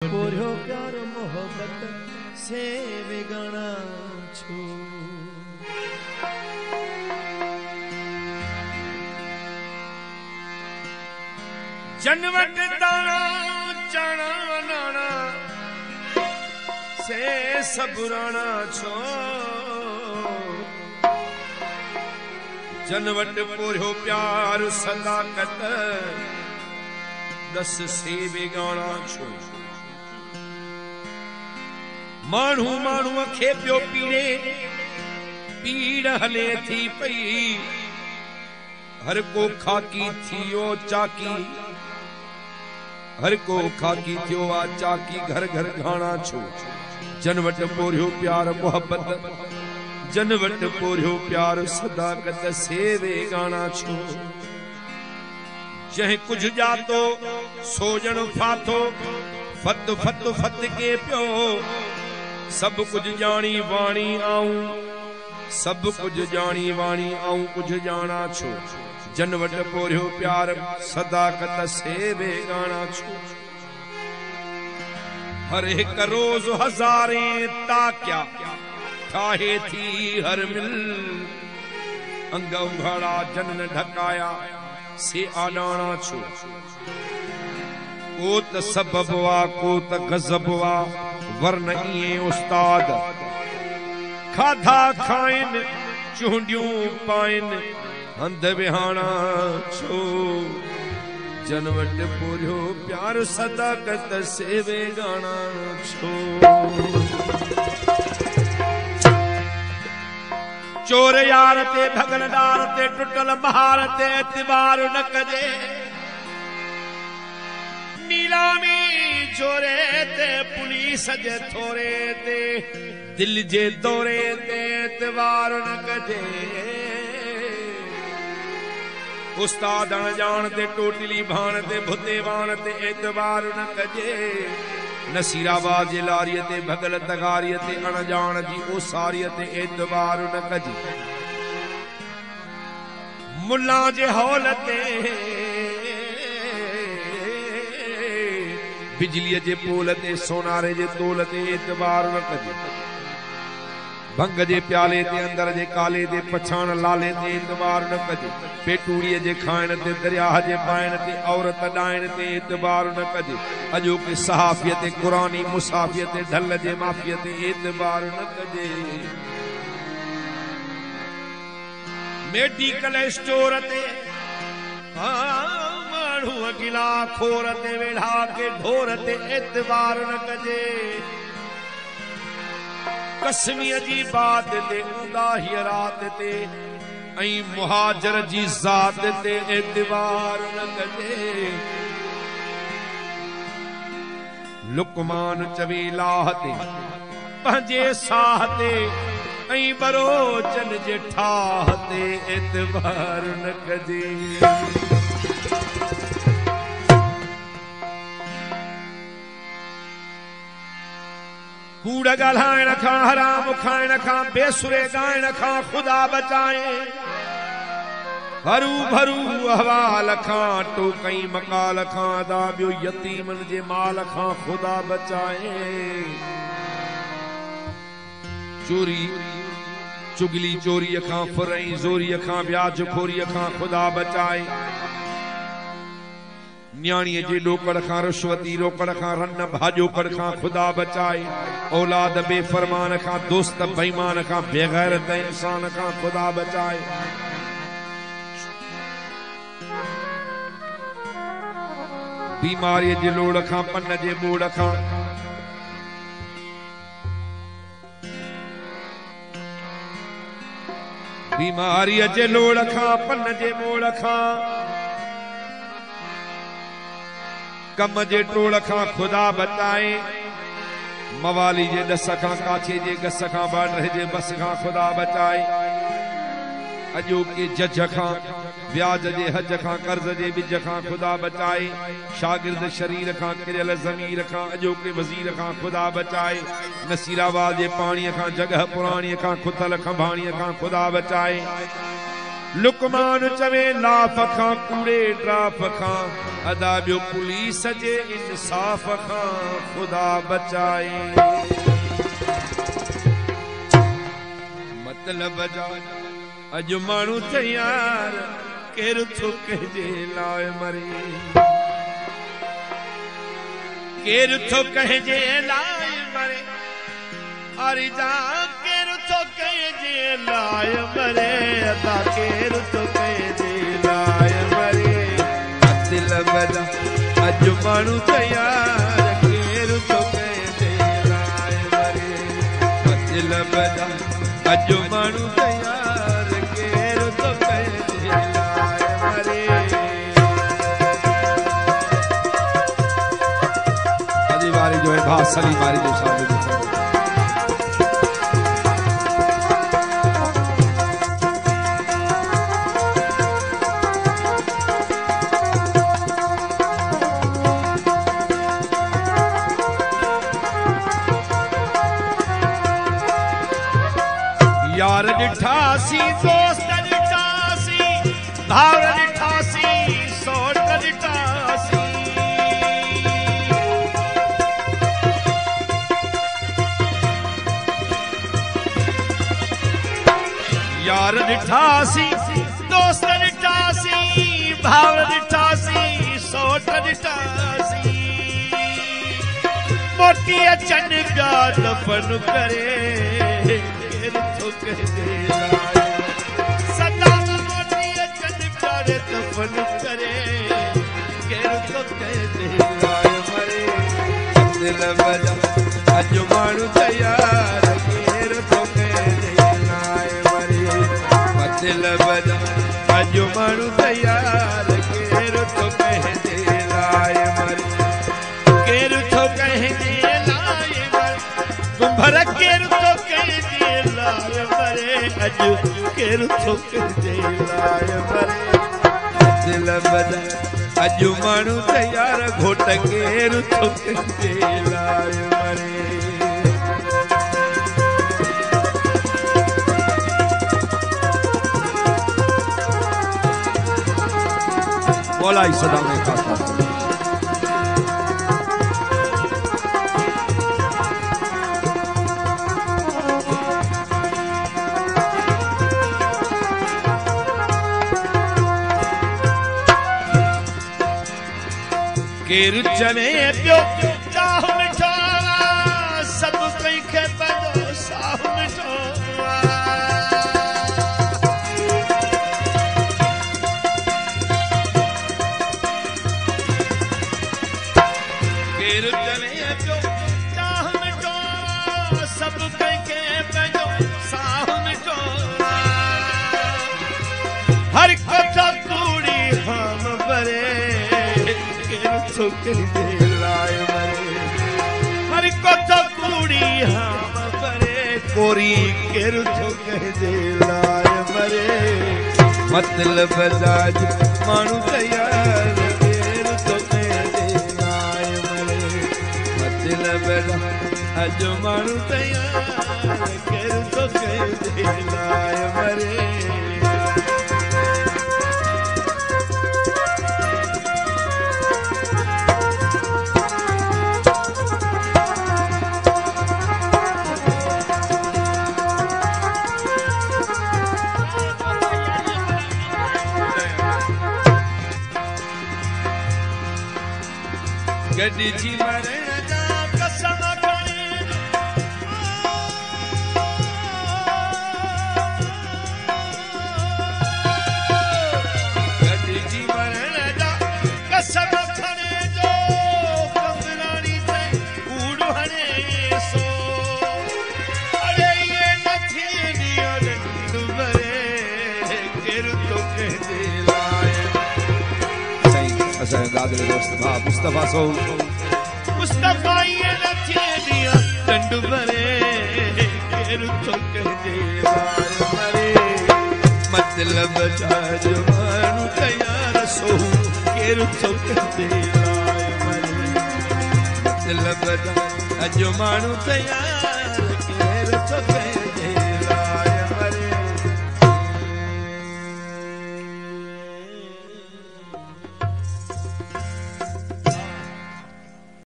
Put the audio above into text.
पोरियो प्यार मोहब्बत से विगणा छू जनवट दाना चाणा नाना से सबुराना छो जनवट पोरियो प्यार सदाकत दस से विगणा छो मानू मानू खे पियो पीड़े पीड़ हले थी पई हर को खाकी थियो चाकी हर को खाकी थियो आ चाकी घर घर घाना छो जनवट पोरियो प्यार मोहब्बत जनवट पोरियो प्यार सदाकत सेवे गाना छो जह कुछ जातो सोजन फाथो फत फत फत के पियो सब कुछ जानी वाणी आऊं सब कुछ जानी वाणी आऊं कुछ जाना छो जनवट पोरियो प्यार सदाकत सेवे गाना छो हर एक रोज हजारे ताक्या ठाहे थी हर मिल अंग उघाड़ा जन ढकाया से आडाना छो को त सबब वा को त गजब वा वरन इए उस्ताद खाधा खाइन चूंडियूं पाइन हंध विहाना छो जनवट पोरियो प्यार सदाकत सेवे गाना छो चोर यार ते भगलदार ते टुटल बहार ते एतबार न कजे नीलामी चोरे ते पुलिस जे थोरे ते दिल जे दौरे ते एतबार न कजे उस्ताद अणजान ते टोटली भाण ते भुते वाण ते एतबार न कजे नसीराबाद जे लारिय ते भगल तगारिय ते अणजान जी ओसारिय ते एतबार न कजे मुल्ला जे हौल ते बिजली जे पोल ते सोनारे जे तोल ते एतबार न कजे भंग जे प्याले ते अंदर जे काले ते पछाण लाले ते एतबार न कजे पेटूड़ीअ जे खाइण ते दरिया जे पाइण ते औरत डाइण ते एतबार न कजे अजो के सहाफियत ते कुरानी मुसाफियत ते ढल जे माफियत ते एतबार न कजे मेडिकल स्टोर ते माण्हू अगिला खोर ते वेढ़ा के ढोर ते एतबार न कजे कसमीअ जी बात ते उदाही रात ते ऐं मुहाजर जी ज़ात ते एतबार न कजे लुकमान चवे लाह ते पंहिंजे साह ते ऐं बरोचन जे ठाह ते एतबार न कजे कूड़ ॻाल्हाइण खां हराम खाइण खां बेसुरे ॻाइण खां ख़ुदा बचाए हरू भरू अहवाल खां टोकई मकाल खां अदा ॿियो यतीमन जे माल खां ख़ुदा बचाए चोरी चुगली चोरीअ खां फुरई ज़ोरीअ खां ब्याज खोरीअ खां ख़ुदा बचाए न्याणीअ जे ॾोकड़ खां रुश्वती रोकड़ खां रन भाॼोकड़ खां ख़ुदा बचाए औलाद बेफ़रमान खां दोस्त बेईमान खां बेग़ैरत इंसान खां ख़ुदा बचाए बीमारीअ जे लोड़ खां पन जे ॿोड़ खां बीमारीअ जे लोड़ खां पन जे ॿोड़ खां कम जे टोड़ खां ख़ुदा बचाए मवाली जे ॾस खां काछे जे गस खां बाडर जे बस खां ख़ुदा बचाए अॼोके जज खां ब्याज जे हज खां कर्ज जे बिज खां ख़ुदा बचाए शागिर्द शरीर खां किरियल ज़मीर खां अॼोके वज़ीर खां ख़ुदा बचाए नसीराबाद जे पाणीअ खां जगह पुराणीअ खां खुथल खंभाणीअ खां ख़ुदा बचाए लुकमान चवे लाफ खां कूड़े ड्राफ खां अदा बियो पुलिस जे इंसाफ खां खुदा बचाए मतलब जा अज मानू तैयार केर थो कहे लाए मरे केर थो कहे लाए मरे अरे जा केर थो कहे लाए मरे अदा केर थो कहे लाए मरे दिल बजा अज मानू तैयार केर थो कहे लाए मरे दिल बजा अज मानू तैयार केर थो कहे लाए मरे अजी वारी जो है भास सली वारी जो सामने यार डिठासी दोस्त डिठासी भावर डिठासी सोट डिठासी यार डिठासी दोस्त डिठासी भावर डिठासी सोट डिठासी मोटी अचन प्या दफन करे सदा मोटी अचन प्यारे दफन करे केर तो कहे लाए मरे दिल बजा अज मानू तैयार केर तो कहे लाए मरे दिल बजा अज मानू तैयार केर तो कहे लाए मरे केर तो कहे लाए मरे कुंभर केर तो कहे लाए मरे अज केर थो कहे लाए मरे दिल बजा अज मानू तैयार घोट केर थो कहे लाए मरे बोला ही सदा में खाता केर चने पियो चाह मिठावा सब कई खे पंहिंजो साह मिठावा केर चने पियो चाह मिठावा सब कई खे पंहिंजो साह मिठावा हर कथा कूड़ी हम भरे तो कहे लाए मरे हर कथा कूड़ी हम परे कोरी केर तो कहे लाए मरे मतलब जाज मानू तैयार केर तो कहे लाए मरे मतलब अज मानू तैयार केर तो कहे लाए मरे गड्डी जी मरण जा कसम खणे गड्डी जी मरण जा कसम खणे जो कंगराणी से कूड़ हणे सो अरे ये नथी दिया डुबरे केर तो कहे लाए सही असा दादले दोस्त भाउ मुस्तफा सो मुस्तफा ये नथी दिया डंड भरे केर तो कहे लाए मरे मतलब जाज मानू तैयार सो केर तो कहे लाए मरे मतलब अज मानू तैयार केर तो कहे